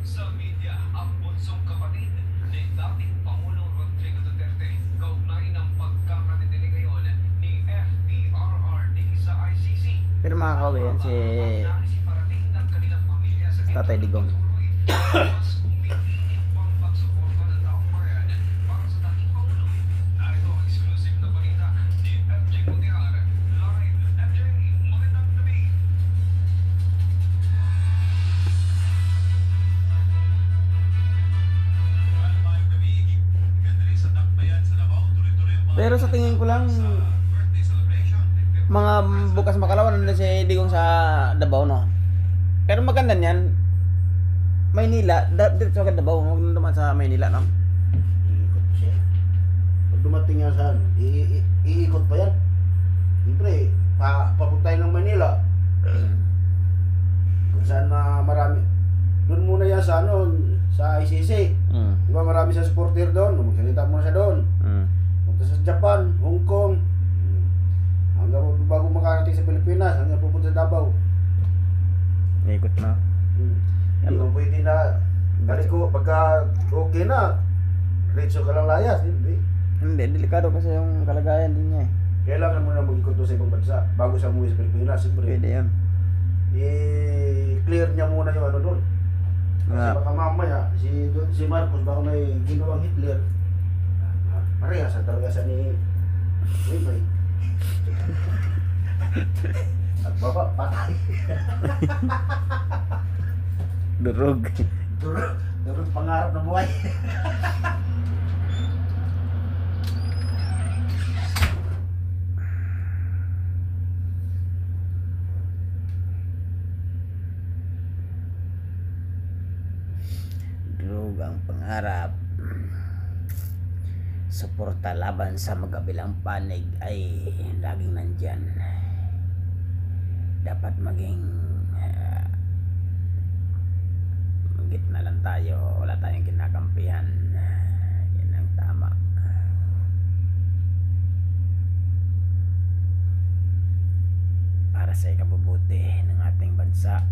Sa media, ang bunsong kapatid ni dating Pangulong Rodrigo Duterte kaugnay ng pagkakadedeli ngayon ni FPRRD sa ICC. Pero makakauwi yan si Tatay Digong. Mas umiinit pang pagsuporta ng taong bayan para sa dating Pangulo. Narito ang exclusive na balita ni FJ Mutiar. Live, FJ, magandang gabi. Pero sa tingin ko lang, mga bukas makalawa na si Digong sa Davao, no? Pero maganda niyan, Maynila, dito sa Davao, huwag na naman sa Maynila, no? Iikot siya. Pag dumating yan saan, iikot pa yan. Siyempre, papuntahin ng Manila. Kung saan na marami. Doon muna yan sa sa ICC. Di ba marami sa supporter doon? Magsalita muna siya doon. Punta sa Japan, Hong Kong. Hanggang bago makarating sa Pilipinas, hanggang pupunta sa Davao. Ikot na. Hindi mo pwede na, kaliko, pagka okay na, retso ka lang layas, hindi. Hindi, delikado kasi yung kalagayan din niya eh. Kailangan mo na mag-ikot doon sa ibang bansa bago siya umuwi sa Pilipinas, siyempre. Pwede yan. I-clear niya muna yung ano doon. Kasi baka mamaya, si Marcos baka may ginawang Hitler. Parehas sa talaga sa ni Wibay. At baba, patay. Durog. Durog pangarap na buhay. Durog ang pangarap. Suporta laban sa magkabilang panig ay laging nandyan. Dapat maging gitna lang tayo, wala tayong kinakampihan. Yan ang tama. Para sa ikabubuti ng ating bansa.